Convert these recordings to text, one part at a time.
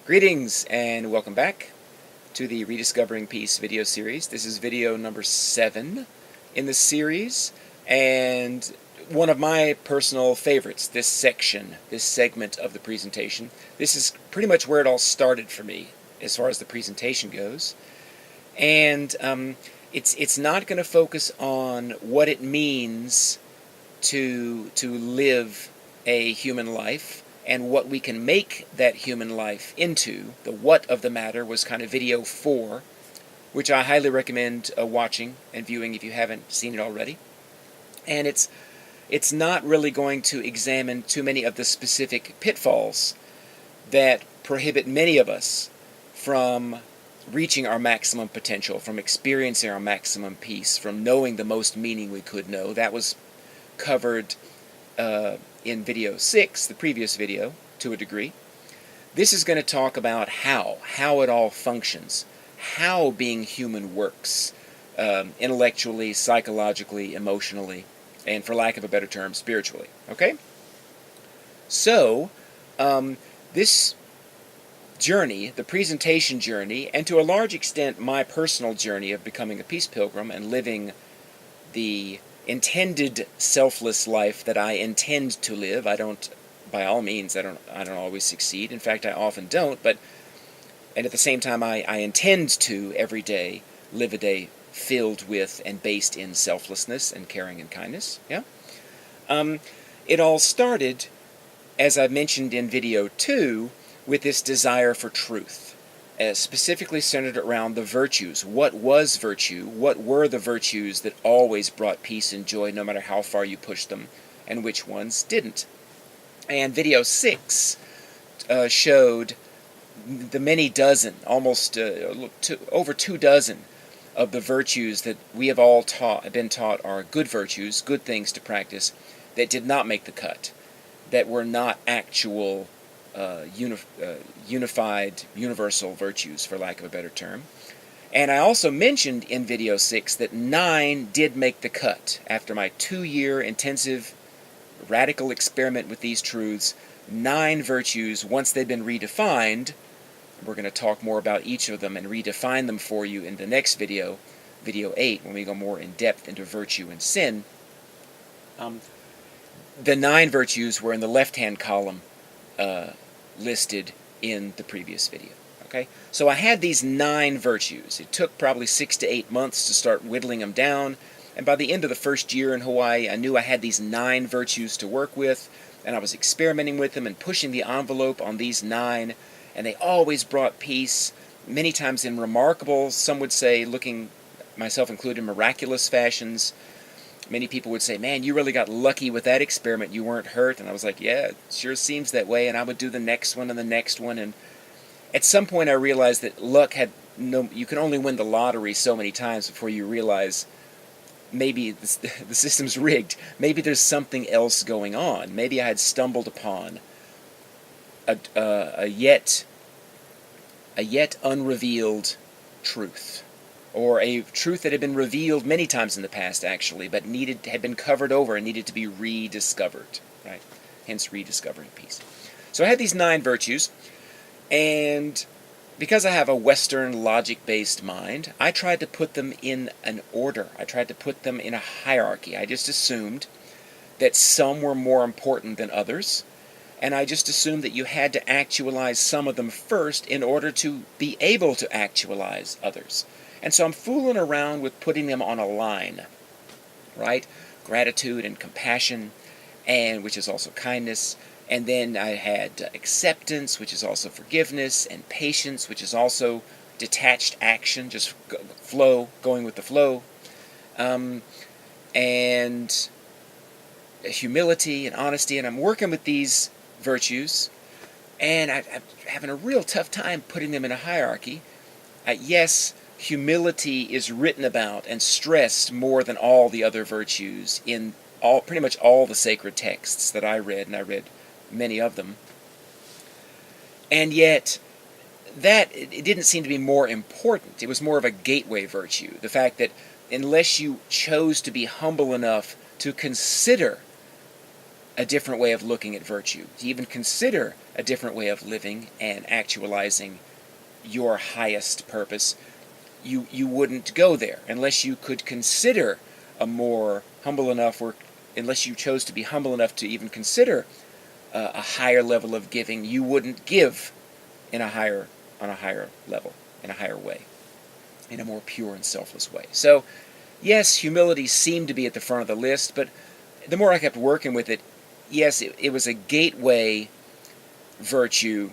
Greetings and welcome back to the Rediscovering Peace video series. This is video number 7 in the series, and one of my personal favorites, this section, this segment of the presentation. This is pretty much where it all started for me as far as the presentation goes. And it's not going to focus on what it means to live a human life and what we can make that human life into. The what of the matter was kind of video 4, which I highly recommend watching and viewing if you haven't seen it already. And it's not really going to examine too many of the specific pitfalls that prohibit many of us from reaching our maximum potential, from experiencing our maximum peace, from knowing the most meaning we could know. That was covered in video 6, the previous video, to a degree. This is going to talk about how it all functions, how being human works, intellectually, psychologically, emotionally, and for lack of a better term, spiritually. Okay? So, this journey, the presentation journey, and to a large extent my personal journey of becoming a peace pilgrim and living the intended selfless life that I intend to live. I don't, by all means, I don't always succeed. In fact, I often don't, and at the same time I intend to every day live a day filled with and based in selflessness and caring and kindness. Yeah? It all started, as I mentioned in video 2, with this desire for truth. Specifically centered around the virtues. What was virtue? What were the virtues that always brought peace and joy no matter how far you pushed them, and which ones didn't? And video 6 showed the many dozen, almost over 2 dozen of the virtues that we have all been taught are good virtues, good things to practice, that did not make the cut, that were not actual unified, universal virtues, for lack of a better term. And I also mentioned in video 6 that 9 did make the cut. After my 2-year intensive, radical experiment with these truths, 9 virtues, once they've been redefined, we're going to talk more about each of them and redefine them for you in the next video, video 8, when we go more in depth into virtue and sin. The 9 virtues were in the left-hand column listed in the previous video. Okay, so I had these 9 virtues. It took probably 6 to 8 months to start whittling them down, and by the end of the first year in Hawaii, I knew I had these 9 virtues to work with, and I was experimenting with them and pushing the envelope on these 9, and they always brought peace, many times in remarkable, some would say, looking, myself included, miraculous fashions. Many people would say, man, you really got lucky with that experiment. You weren't hurt. And I was like, yeah, it sure seems that way. And I would do the next one and the next one. And at some point I realized that luck had no, you can only win the lottery so many times before you realize maybe the system's rigged. Maybe there's something else going on. Maybe I had stumbled upon a yet unrevealed truth. Or a truth that had been revealed many times in the past, actually, but had been covered over and needed to be rediscovered, right? Hence, rediscovering peace. So I had these 9 virtues, and because I have a Western logic-based mind, I tried to put them in an order. I tried to put them in a hierarchy. I just assumed that some were more important than others, and I just assumed that you had to actualize some of them first in order to be able to actualize others. And so I'm fooling around with putting them on a line, right? Gratitude and compassion, and which is also kindness. And then I had acceptance, which is also forgiveness, and patience, which is also detached action, just going with the flow. And humility and honesty. And I'm working with these virtues, and I'm having a real tough time putting them in a hierarchy. Yes, humility is written about and stressed more than all the other virtues in pretty much all the sacred texts that I read, and I read many of them. And yet, it didn't seem to be more important. It was more of a gateway virtue. The fact that unless you chose to be humble enough to consider a different way of looking at virtue, to even consider a different way of living and actualizing your highest purpose, you wouldn't go there unless you could consider a more humble enough, or unless you chose to be humble enough to even consider a higher level of giving. You wouldn't give on a higher level, in a higher way, in a more pure and selfless way. So, yes, humility seemed to be at the front of the list, but the more I kept working with it, yes, it was a gateway virtue,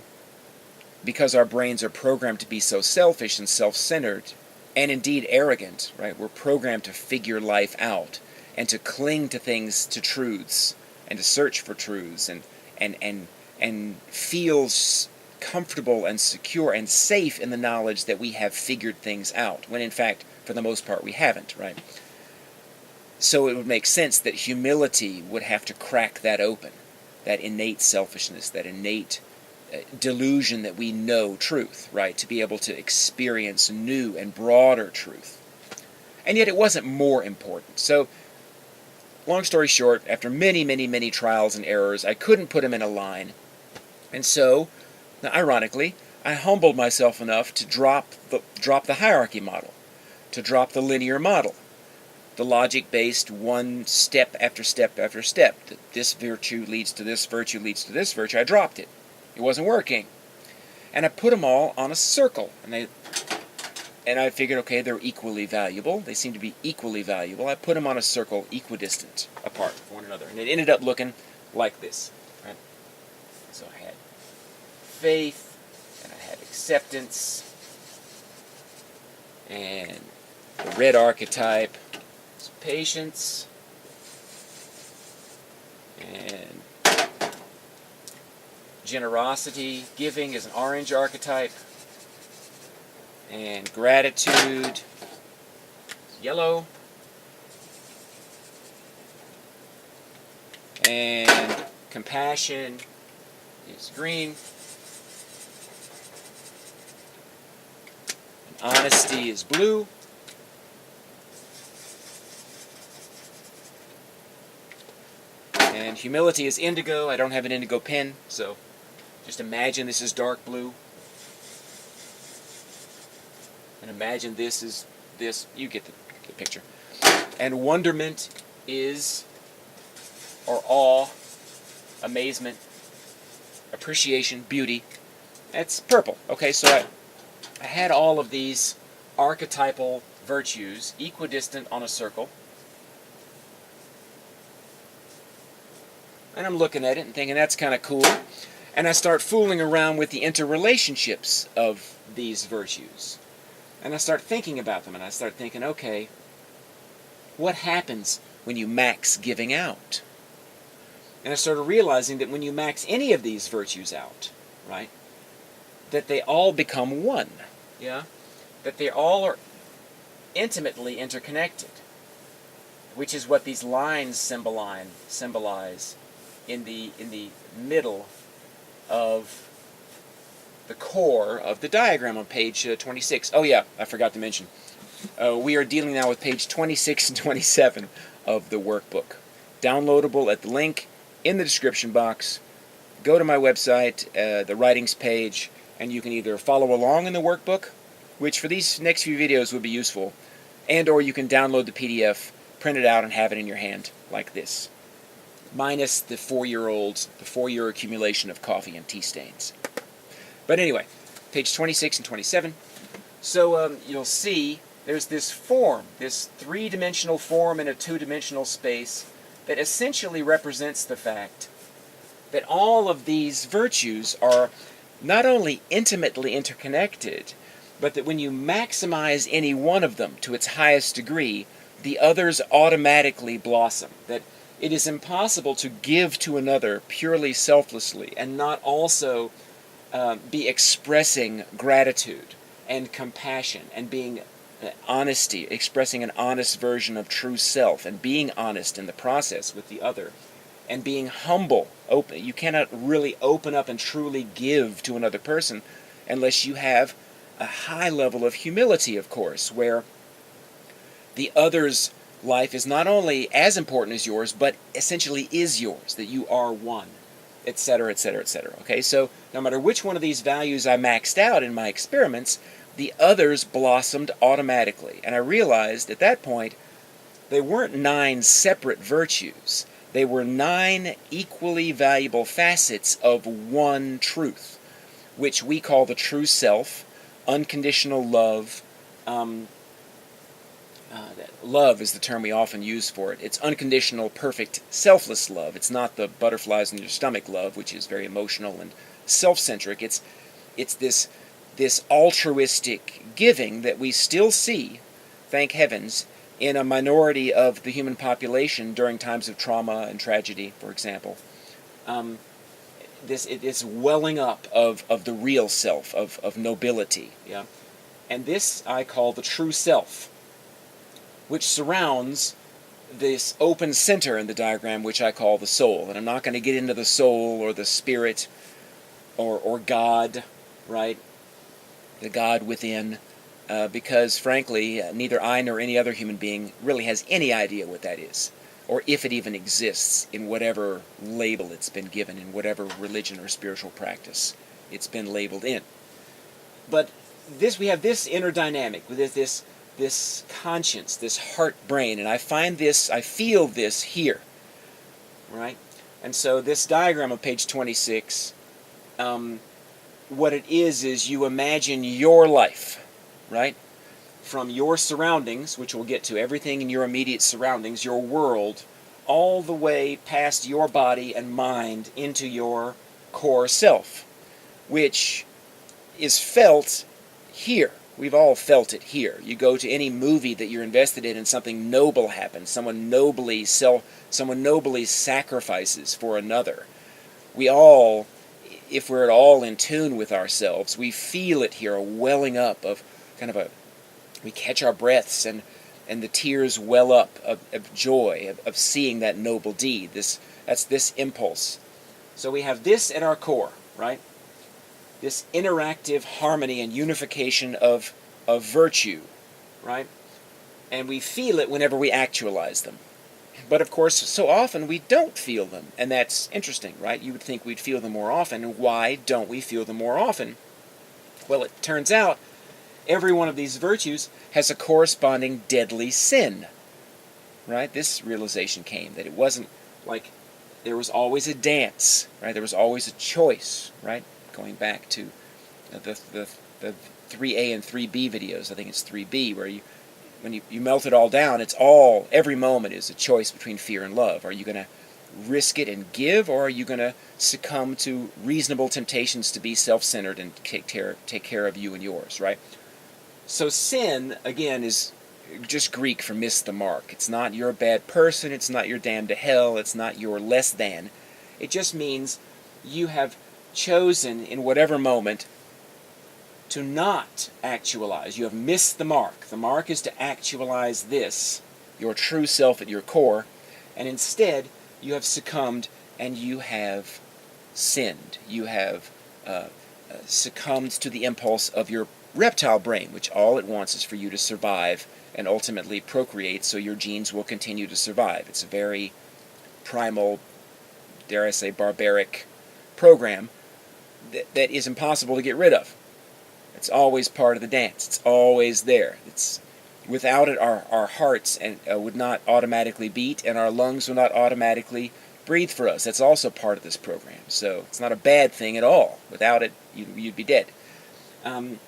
because our brains are programmed to be so selfish and self-centered, and indeed arrogant, right? We're programmed to figure life out, and to cling to things, to truths, and to search for truths, and feel comfortable and secure and safe in the knowledge that we have figured things out, when in fact, for the most part, we haven't, right? So it would make sense that humility would have to crack that open, that innate selfishness, that innate delusion that we know truth, right? To be able to experience new and broader truth. And yet it wasn't more important. So, long story short, after many, many, many trials and errors, I couldn't put them in a line. And so, ironically, I humbled myself enough to drop the hierarchy model, to drop the linear model, the logic-based one step after step after step. This virtue leads to this virtue leads to this virtue. I dropped it. It wasn't working. And I put them all on a circle. And I figured, okay, they're equally valuable. They seem to be equally valuable. I put them on a circle equidistant apart from one another. And it ended up looking like this. Right? So I had faith, and I had acceptance, and the red archetype is patience, and generosity, giving is an orange archetype, and gratitude is yellow, and compassion is green, and honesty is blue, and humility is indigo. I don't have an indigo pen, so just imagine this is dark blue. And imagine this is this. You get the picture. And wonderment is, or awe, amazement, appreciation, beauty. That's purple. Okay, so I had all of these archetypal virtues equidistant on a circle. And I'm looking at it and thinking that's kind of cool. And I start fooling around with the interrelationships of these virtues. And I start thinking about them, and I start thinking, okay, what happens when you max giving out? And I started realizing that when you max any of these virtues out, right, that they all become one, yeah? That they all are intimately interconnected, which is what these lines symbolize in the middle of the core of the diagram on page 26. Oh yeah, I forgot to mention. We are dealing now with page 26 and 27 of the workbook. Downloadable at the link in the description box. Go to my website, the writings page, and you can either follow along in the workbook, which for these next few videos would be useful, and or you can download the PDF, print it out, and have it in your hand like this. Minus the 4-year accumulation of coffee and tea stains. But anyway, page 26 and 27. So you'll see there's this form, this 3-dimensional form in a 2-dimensional space that essentially represents the fact that all of these virtues are not only intimately interconnected, but that when you maximize any one of them to its highest degree, the others automatically blossom. That it is impossible to give to another purely selflessly and not also be expressing gratitude and compassion and being honesty, expressing an honest version of true self and being honest in the process with the other and being humble, open. You cannot really open up and truly give to another person unless you have a high level of humility, of course, where the other's life is not only as important as yours, but essentially is yours, that you are one, etc., etc., etc. Okay, so no matter which one of these values I maxed out in my experiments, the others blossomed automatically. And I realized at that point they weren't 9 separate virtues. They were 9 equally valuable facets of one truth, which we call the true self, unconditional love. Love is the term we often use for it. It's unconditional, perfect, selfless love. It's not the butterflies in your stomach love, which is very emotional and self-centric. It's this altruistic giving that we still see, thank heavens, in a minority of the human population during times of trauma and tragedy, for example. It's welling up of the real self, of nobility. Yeah? And this I call the true self, which surrounds this open center in the diagram, which I call the soul. And I'm not going to get into the soul or the spirit or God, right? The God within, because frankly, neither I nor any other human being really has any idea what that is, or if it even exists in whatever label it's been given, in whatever religion or spiritual practice it's been labeled in. But we have this inner dynamic with this conscience, this heart-brain, and I feel this here, right? And so this diagram on page 26, what it is you imagine your life, right? From your surroundings, which we'll get to, everything in your immediate surroundings, your world, all the way past your body and mind into your core self, which is felt here. We've all felt it here. You go to any movie that you're invested in and something noble happens. Someone nobly sacrifices for another. We all, if we're at all in tune with ourselves, we feel it here, a welling up of we catch our breaths and the tears well up of joy, of seeing that noble deed. That's this impulse. So we have this at our core, right? This interactive harmony and unification of virtue, right? And we feel it whenever we actualize them. But of course, so often we don't feel them, and that's interesting, right? You would think we'd feel them more often, and why don't we feel them more often? Well, it turns out every one of these virtues has a corresponding deadly sin, right? This realization came, that it wasn't like there was always a dance, right? There was always a choice, right? Going back to the 3A and 3B videos, I think it's 3B, where when you melt it all down, every moment is a choice between fear and love. Are you going to risk it and give, or are you going to succumb to reasonable temptations to be self-centered and take care of you and yours, right? So sin, again, is just Greek for miss the mark. It's not you're a bad person, it's not you're damned to hell, it's not you're less than. It just means you have chosen in whatever moment to not actualize. You have missed the mark. The mark is to actualize this, your true self at your core, and instead you have succumbed and you have sinned. You have succumbed to the impulse of your reptile brain, which all it wants is for you to survive and ultimately procreate so your genes will continue to survive. It's a very primal, dare I say, barbaric program that is impossible to get rid of. It's always part of the dance. It's always there. Without it, our hearts would not automatically beat, and our lungs would not automatically breathe for us. That's also part of this program. So it's not a bad thing at all. Without it, you'd be dead. And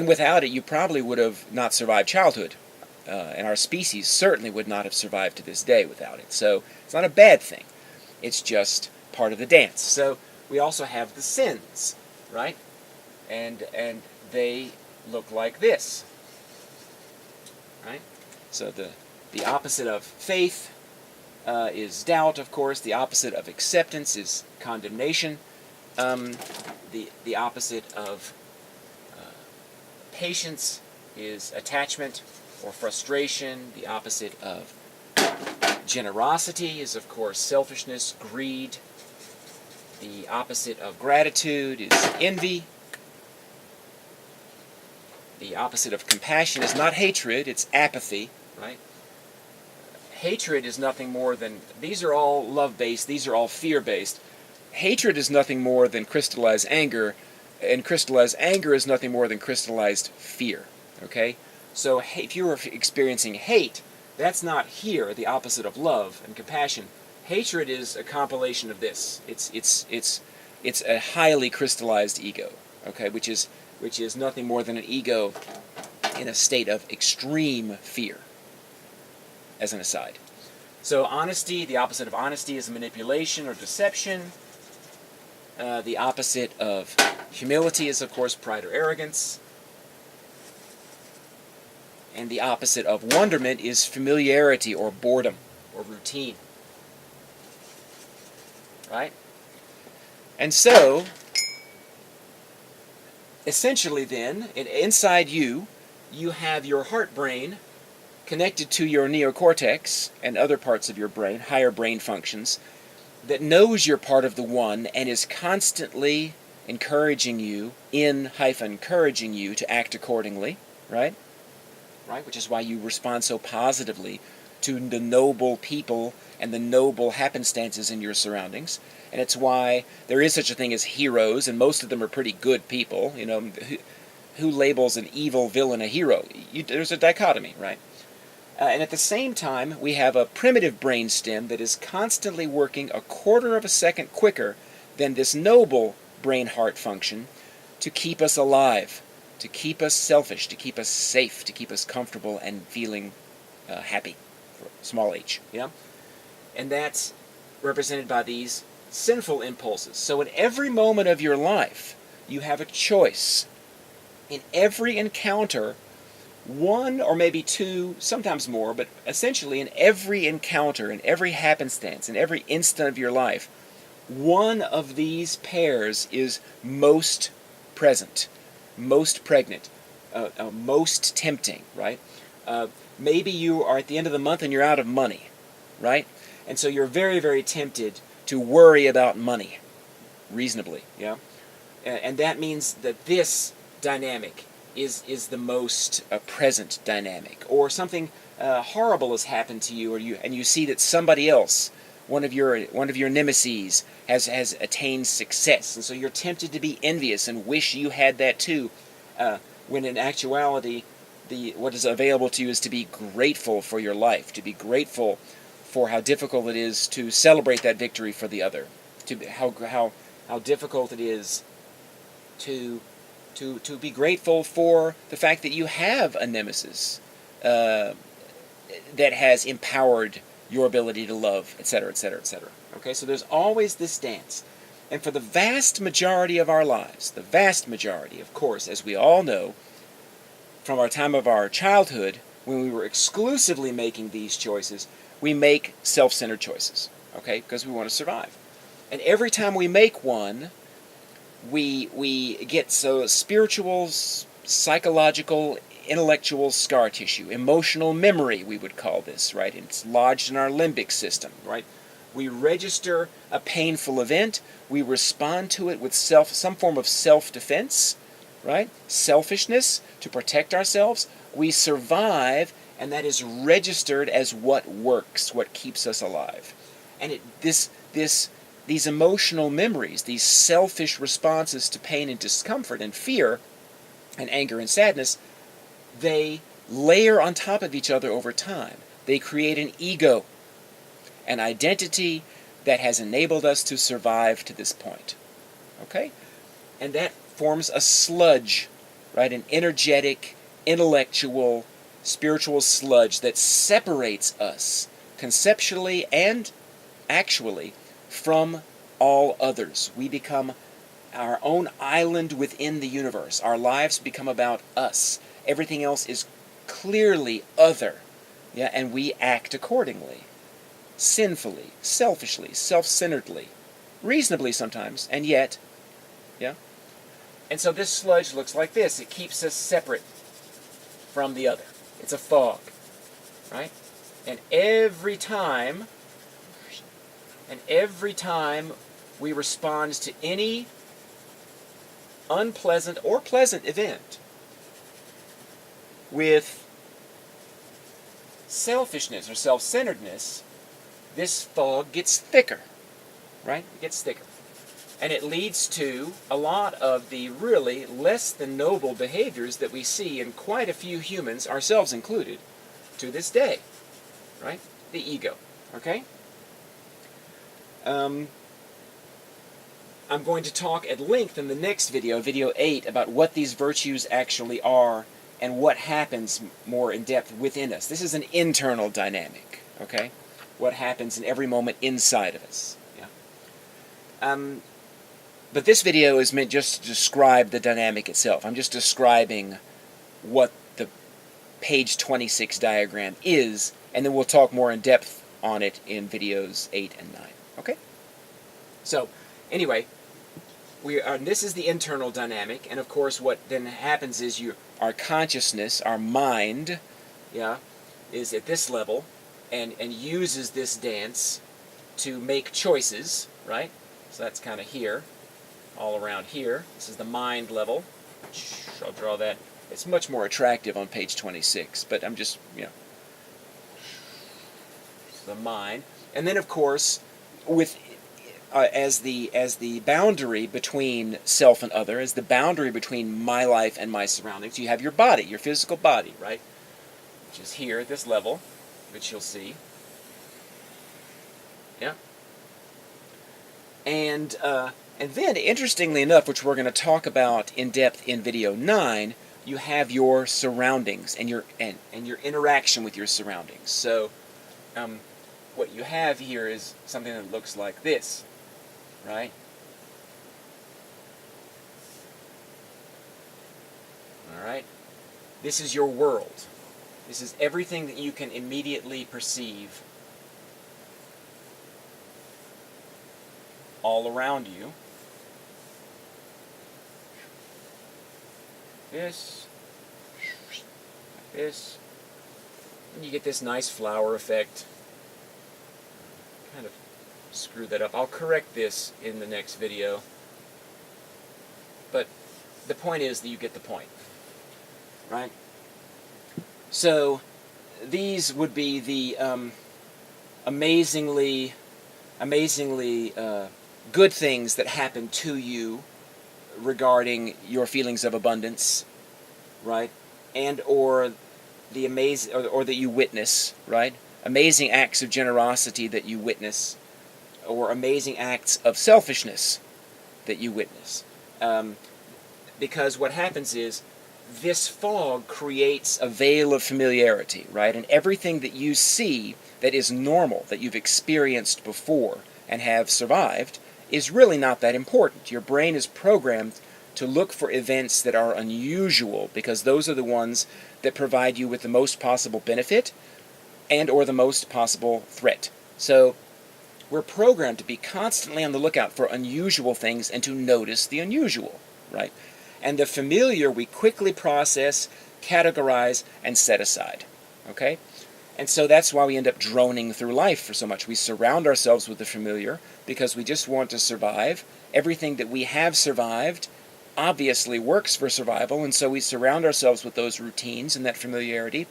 without it, you probably would have not survived childhood. And our species certainly would not have survived to this day without it. So it's not a bad thing. It's just part of the dance. So we also have the sins, right? And they look like this, right? So the opposite of faith is doubt, of course. The opposite of acceptance is condemnation. The opposite of patience is attachment or frustration. The opposite of generosity is, of course, selfishness, greed. The opposite of gratitude is envy. The opposite of compassion is not hatred, it's apathy, right? hatred is nothing more than, these are all love-based, these are all fear-based. Hatred is nothing more than crystallized anger, and crystallized anger is nothing more than crystallized fear. Okay? So if you are experiencing hate, that's not here, the opposite of love and compassion. Hatred is a compilation of this. It's a highly crystallized ego, okay, which is nothing more than an ego in a state of extreme fear, as an aside. So honesty, the opposite of honesty is manipulation or deception. The opposite of humility is, of course, pride or arrogance. And the opposite of wonderment is familiarity or boredom or routine. Right? And so, essentially then, inside you, you have your heart brain connected to your neocortex and other parts of your brain, higher brain functions, that knows you're part of the one and is constantly encouraging you, encouraging you to act accordingly, right? Right? Which is why you respond so positively to the noble people and the noble happenstances in your surroundings. And it's why there is such a thing as heroes, and most of them are pretty good people. You know, who labels an evil villain a hero? There's a dichotomy, right? And at the same time, we have a primitive brainstem that is constantly working a quarter of a second quicker than this noble brain-heart function to keep us alive, to keep us selfish, to keep us safe, to keep us comfortable and feeling happy, small h, yeah? And that's represented by these sinful impulses. So in every moment of your life, you have a choice. In every encounter, one or maybe two, sometimes more, but essentially in every encounter, in every happenstance, in every instant of your life, one of these pairs is most present, most pregnant, most tempting, right? Maybe you are at the end of the month and you're out of money, right? And so you're very, very tempted to worry about money, reasonably, yeah? And that means that this dynamic is the most present dynamic. Or something horrible has happened to you, and you see that somebody else, one of your nemesis, has attained success, and so you're tempted to be envious and wish you had that too, when in actuality, what is available to you is to be grateful for your life, to be grateful for how difficult it is to celebrate that victory for the other, to how difficult it is to be grateful for the fact that you have a nemesis that has empowered your ability to love, etc., etc., etc. Okay, so there's always this dance. And for the vast majority of our lives, the vast majority, of course, as we all know, from our time of our childhood, when we were exclusively making these choices, we make self-centered choices, okay, because we want to survive. And every time we make one, we get so spiritual, psychological, intellectual scar tissue, emotional memory, we would call this, right? It's lodged in our limbic system, right? We register a painful event, we respond to it with some form of self-defense, right? Selfishness, to protect ourselves. We survive, and that is registered as what works, what keeps us alive. And these emotional memories, these selfish responses to pain and discomfort and fear and anger and sadness, they layer on top of each other over time. They create an ego, an identity that has enabled us to survive to this point. Okay? And that forms a sludge, right? An energetic, intellectual, spiritual sludge that separates us conceptually and actually from all others. We become our own island within the universe. Our lives become about us. Everything else is clearly other, yeah, and we act accordingly, sinfully, selfishly, self-centeredly, reasonably sometimes, and yet, yeah. And so this sludge looks like this. It keeps us separate from the other. It's a fog, right? And every time we respond to any unpleasant or pleasant event with selfishness or self-centeredness, this fog gets thicker, right? It gets thicker. And it leads to a lot of the really less than noble behaviors that we see in quite a few humans, ourselves included, to this day, right? The ego, okay? I'm going to talk at length in the next video, video 8, about what these virtues actually are and what happens more in depth within us. This is an internal dynamic, okay? What happens in every moment inside of us. Yeah. But this video is meant just to describe the dynamic itself. I'm just describing what the page 26 diagram is, and then we'll talk more in depth on it in videos 8 and 9. Okay? So, anyway, this is the internal dynamic, and of course what then happens is our consciousness, our mind, yeah, is at this level, and uses this dance to make choices, right? So that's kind of here, all around here. This is the mind level. I'll draw that. It's much more attractive on page 26, but I'm just, the mind. And then, of course, with as the boundary between self and other, as the boundary between my life and my surroundings, you have your body, your physical body, right? Which is here at this level, which you'll see. Yeah. And then, interestingly enough, which we're going to talk about in depth in video 9, you have your surroundings and your interaction with your surroundings. So, what you have here is something that looks like this, right? All right. This is your world. This is everything that you can immediately perceive all around you. This, this, and you get this nice flower effect. Kind of screw that up. I'll correct this in the next video. But the point is that you get the point, right? So these would be the amazingly good things that happen to you regarding your feelings of abundance, right? And or the or that you witness, right? Amazing acts of generosity that you witness, or amazing acts of selfishness that you witness. Because what happens is this fog creates a veil of familiarity, right? And everything that you see that is normal, that you've experienced before and have survived, is really not that important. Your brain is programmed to look for events that are unusual, because those are the ones that provide you with the most possible benefit and or the most possible threat. So we're programmed to be constantly on the lookout for unusual things and to notice the unusual, right? And the familiar we quickly process, categorize, and set aside, okay? And so that's why we end up droning through life for so much. We surround ourselves with the familiar because we just want to survive. Everything that we have survived obviously works for survival, and so we surround ourselves with those routines and that familiarity,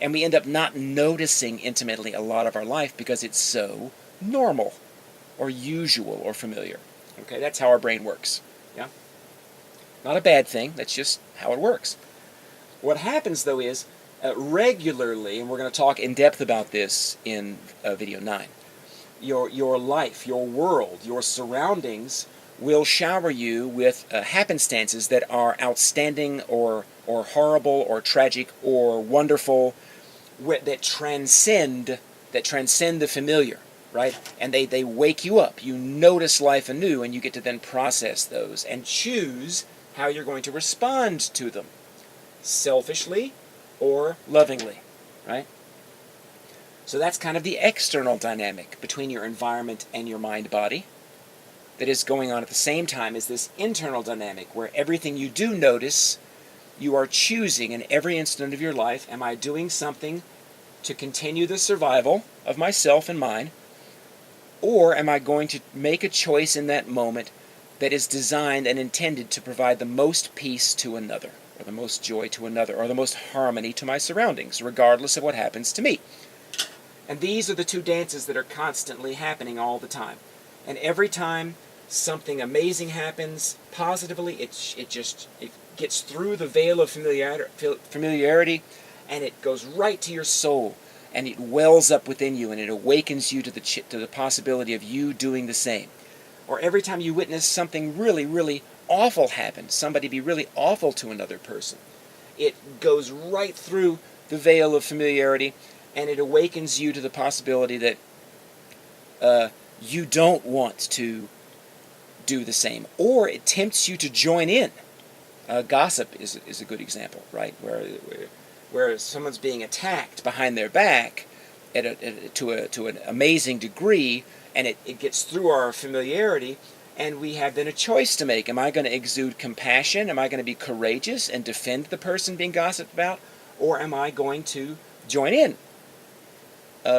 and we end up not noticing intimately a lot of our life because it's so normal or usual or familiar. Okay, that's how our brain works. Yeah? Not a bad thing, that's just how it works. What happens, though, is regularly, and we're going to talk in depth about this in video 9, your life, your world, your surroundings will shower you with happenstances that are outstanding or horrible or tragic or wonderful, that transcend the familiar, right? And they wake you up. You notice life anew, and you get to then process those and choose how you're going to respond to them, selfishly or lovingly, right? So that's kind of the external dynamic between your environment and your mind-body that is going on at the same time as this internal dynamic where everything you do notice, you are choosing in every instant of your life, am I doing something to continue the survival of myself and mine, or am I going to make a choice in that moment that is designed and intended to provide the most peace to another, or the most joy to another, or the most harmony to my surroundings, regardless of what happens to me. And these are the two dances that are constantly happening all the time. And every time something amazing happens positively, it gets through the veil of familiarity, and it goes right to your soul, and it wells up within you, and it awakens you to the possibility of you doing the same. Or every time you witness something really, really awful happen, somebody be really awful to another person, it goes right through the veil of familiarity, and it awakens you to the possibility that you don't want to do the same, or it tempts you to join in. Gossip is a good example, right? Where someone's being attacked behind their back to an amazing degree, and it gets through our familiarity, and we have then a choice to make. Am I going to exude compassion? Am I going to be courageous and defend the person being gossiped about? Or am I going to join in?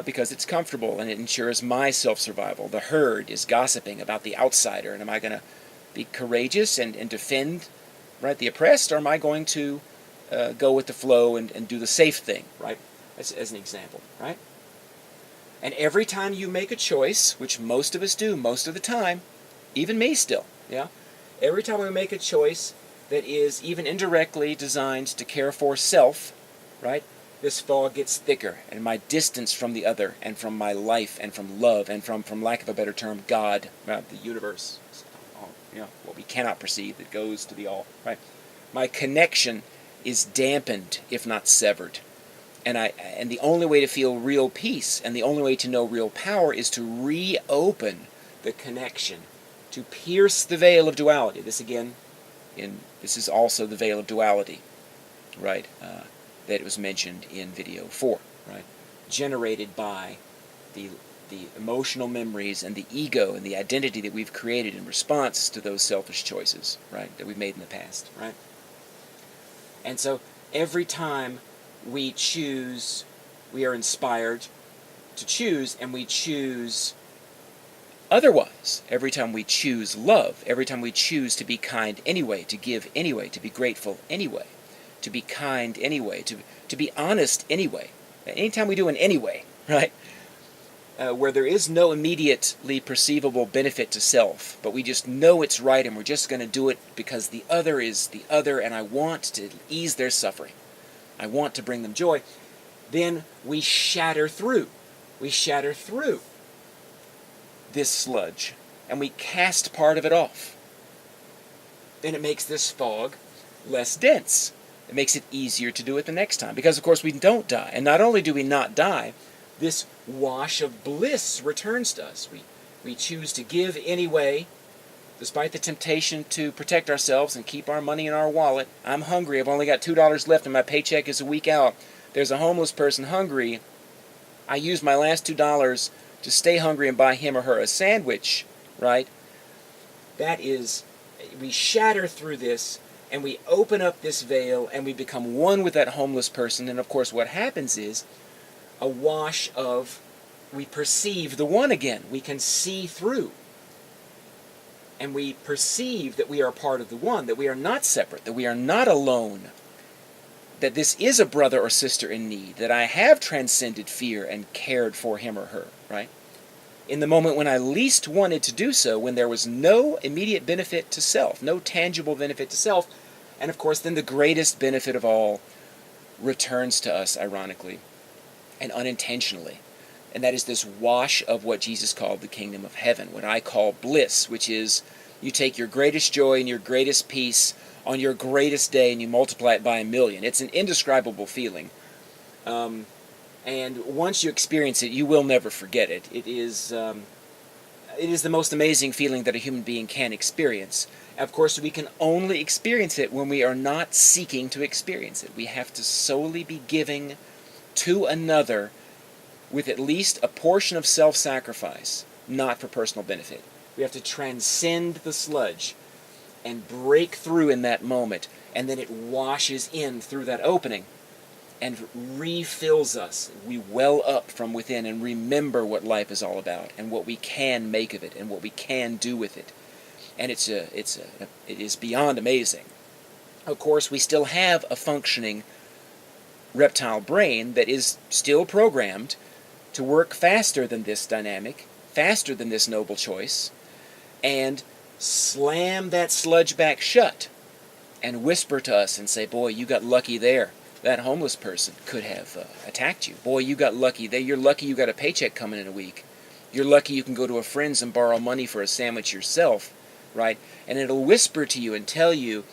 Because it's comfortable and it ensures my self-survival. The herd is gossiping about the outsider, and am I going to be courageous and defend, right, the oppressed, or am I going to go with the flow and do the safe thing, right, as an example, right? And every time you make a choice, which most of us do most of the time, even me still, yeah, every time we make a choice that is even indirectly designed to care for self, right, this fog gets thicker, and my distance from the other, and from my life, and from love, and from lack of a better term, God, the universe, what we cannot perceive that goes to the all, right? My connection is dampened, if not severed. And the only way to feel real peace, and the only way to know real power, is to reopen the connection, to pierce the veil of duality. This again, this is also the veil of duality, right? That was mentioned in video 4, right? Generated by the emotional memories and the ego and the identity that we've created in response to those selfish choices, right, that we've made in the past, right? And so every time we choose, we are inspired to choose, and we choose otherwise. Every time we choose love, every time we choose to be kind anyway, to give anyway, to be grateful anyway, to be kind anyway, to be honest anyway. Anytime we do an anyway, right, where there is no immediately perceivable benefit to self, but we just know it's right, and we're just going to do it because the other is the other, and I want to ease their suffering. I want to bring them joy. Then we shatter through. We shatter through this sludge, and we cast part of it off. And it makes this fog less dense. It makes it easier to do it the next time, because of course we don't die. And not only do we not die, this wash of bliss returns to us. We choose to give anyway, despite the temptation to protect ourselves and keep our money in our wallet. I'm hungry. I've only got $2 left and my paycheck is a week out. There's a homeless person hungry. I use my last $2 to stay hungry and buy him or her a sandwich, right? That is, we shatter through this, and we open up this veil, and we become one with that homeless person. And of course what happens is a wash of, we perceive the one again. We can see through. And we perceive that we are part of the one, that we are not separate, that we are not alone, that this is a brother or sister in need, that I have transcended fear and cared for him or her, right? In the moment when I least wanted to do so, when there was no immediate benefit to self, no tangible benefit to self, and of course then the greatest benefit of all returns to us, ironically, and unintentionally. And that is this wash of what Jesus called the kingdom of heaven, what I call bliss, which is you take your greatest joy and your greatest peace on your greatest day and you multiply it by 1,000,000. It's an indescribable feeling. And once you experience it, you will never forget it. It is the most amazing feeling that a human being can experience. Of course, we can only experience it when we are not seeking to experience it. We have to solely be giving to another with at least a portion of self-sacrifice, not for personal benefit. We have to transcend the sludge and break through in that moment, and then it washes in through that opening and refills us. We well up from within and remember what life is all about and what we can make of it and what we can do with it. And it is beyond amazing. Of course, we still have a functioning reptile brain that is still programmed to work faster than this dynamic, faster than this noble choice, and slam that sludge back shut and whisper to us and say, boy, you got lucky there. That homeless person could have attacked you. Boy, you got lucky there. You're lucky you got a paycheck coming in a week. You're lucky you can go to a friend's and borrow money for a sandwich yourself, right? And it'll whisper to you and tell you,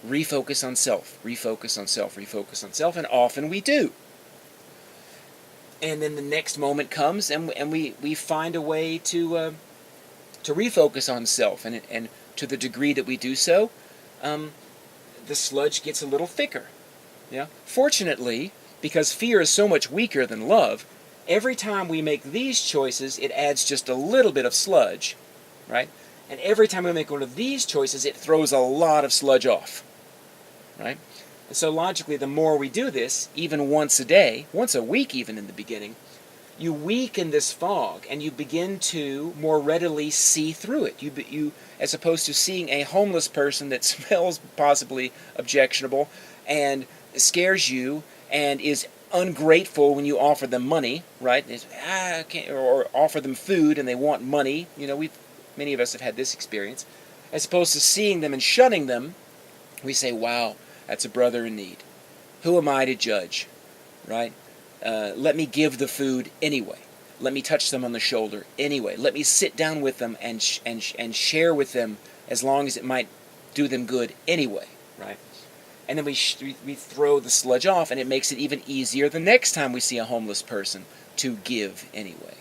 refocus on self, refocus on self, refocus on self, and often we do. And then the next moment comes, and we find a way to refocus on self, and to the degree that we do so, the sludge gets a little thicker. Yeah. Fortunately, because fear is so much weaker than love, every time we make these choices, it adds just a little bit of sludge, right? And every time we make one of these choices, it throws a lot of sludge off, right? And so logically, the more we do this, even once a day, once a week even in the beginning, you weaken this fog, and you begin to more readily see through it. You, as opposed to seeing a homeless person that smells possibly objectionable and scares you and is ungrateful when you offer them money, right? I can't, or offer them food and they want money. You know, many of us have had this experience. As opposed to seeing them and shunning them, we say, wow, that's a brother in need. Who am I to judge, right? Let me give the food anyway. Let me touch them on the shoulder anyway. Let me sit down with them and share with them as long as it might do them good anyway, right? And then we throw the sludge off, and it makes it even easier the next time we see a homeless person to give anyway,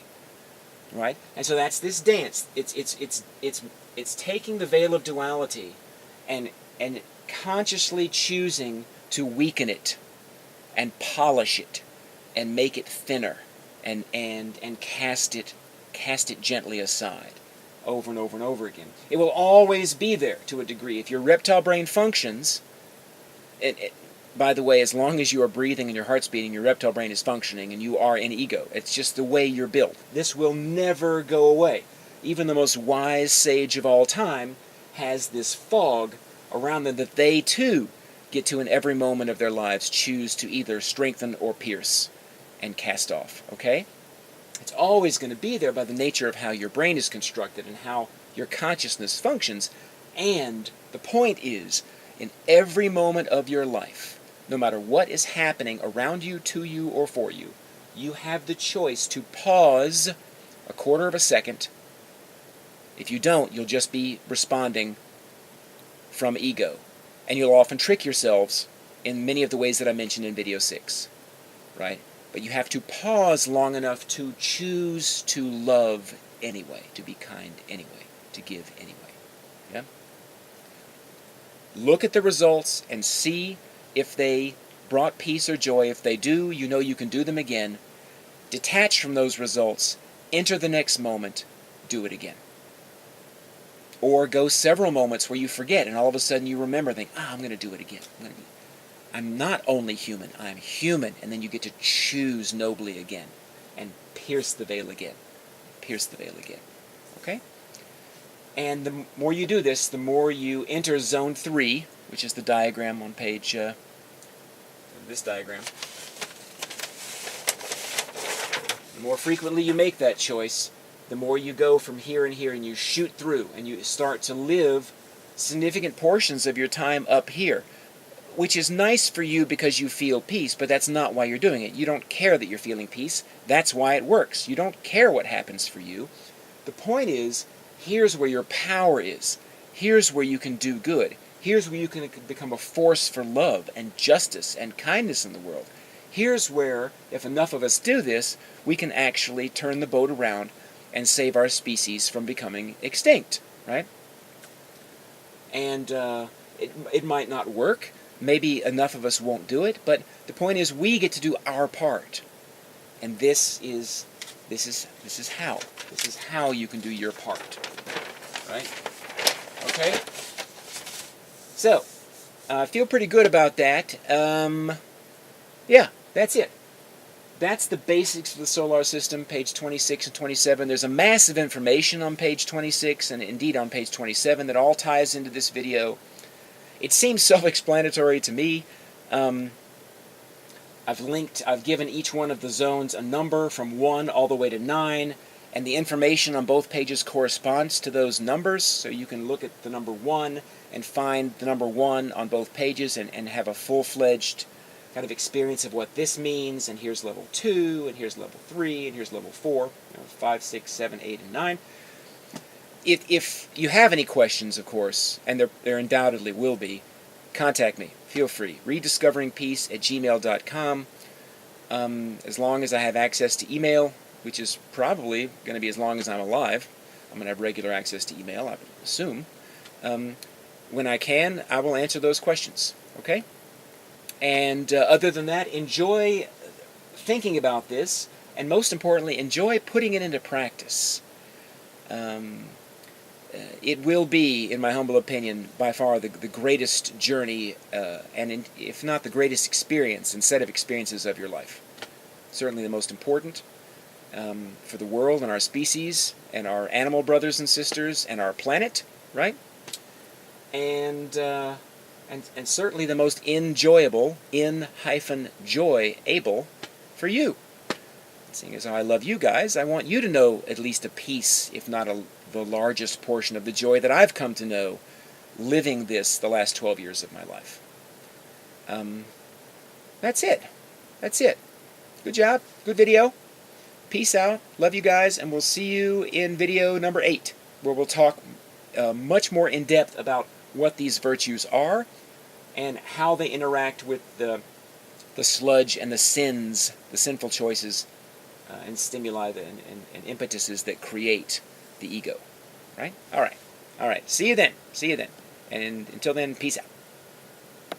right? And so that's this dance. It's taking the veil of duality and consciously choosing to weaken it and polish it and make it thinner and cast it gently aside over and over and over again. It will always be there to a degree. If your reptile brain functions, by the way, as long as you are breathing and your heart's beating, your reptile brain is functioning and you are in ego. It's just the way you're built. This will never go away. Even the most wise sage of all time has this fog around them that they too get to in every moment of their lives choose to either strengthen or pierce and cast off, okay? It's always going to be there by the nature of how your brain is constructed and how your consciousness functions. And the point is, in every moment of your life, no matter what is happening around you, to you, or for you, you have the choice to pause a quarter of a second. If you don't, you'll just be responding from ego. And you'll often trick yourselves in many of the ways that I mentioned in video 6, right? But you have to pause long enough to choose to love anyway, to be kind anyway, to give anyway. Yeah? Look at the results and see if they brought peace or joy. If they do, you know you can do them again. Detach from those results, enter the next moment, do it again. Or go several moments where you forget, and all of a sudden you remember, think, I'm going to do it again. I'm not only human, I'm human. And then you get to choose nobly again and pierce the veil again. Pierce the veil again. Okay? And the more you do this, the more you enter zone 3, which is the diagram on page, this diagram. The more frequently you make that choice, the more you go from here and here and you shoot through and you start to live significant portions of your time up here, which is nice for you because you feel peace, but that's not why you're doing it. You don't care that you're feeling peace. That's why it works. You don't care what happens for you. The point is, here's where your power is. Here's where you can do good. Here's where you can become a force for love and justice and kindness in the world. Here's where, if enough of us do this, we can actually turn the boat around and save our species from becoming extinct, right? And it might not work. Maybe enough of us won't do it, but the point is we get to do our part. And this is how you can do your part. Right? Okay? So, I feel pretty good about that. Yeah, that's it. That's the basics of the SOULare system, page 26 and 27. There's a massive information on page 26 and indeed on page 27 that all ties into this video. It seems self-explanatory to me. I've given each one of the zones a number from 1 all the way to 9, and the information on both pages corresponds to those numbers, so you can look at the number 1 and find the number 1 on both pages and have a full-fledged kind of experience of what this means. And here's level 2, and here's level 3, and here's level 4, 5, 6, 7, 8, and 9. If you have any questions, of course, and there undoubtedly will be, contact me. Feel free. rediscoveringpeace@gmail.com. As long as I have access to email, which is probably going to be as long as I'm alive, I'm going to have regular access to email, I would assume. When I can, I will answer those questions. Okay? And other than that, enjoy thinking about this, and most importantly, enjoy putting it into practice. It will be, in my humble opinion, by far the greatest journey, and if not the greatest experience and set of experiences of your life. Certainly the most important for the world and our species and our animal brothers and sisters and our planet, right? And certainly the most enjoyable, in-joy-able for you. Seeing as how I love you guys, I want you to know at least a piece, if not the largest portion of the joy that I've come to know living this the last 12 years of my life. That's it. That's it. Good job. Good video. Peace out. Love you guys, and we'll see you in video number 8, where we'll talk much more in depth about what these virtues are and how they interact with the sludge and the sins, the sinful choices and stimuli and impetuses that create the ego. Right? All right. See you then. And until then, peace out.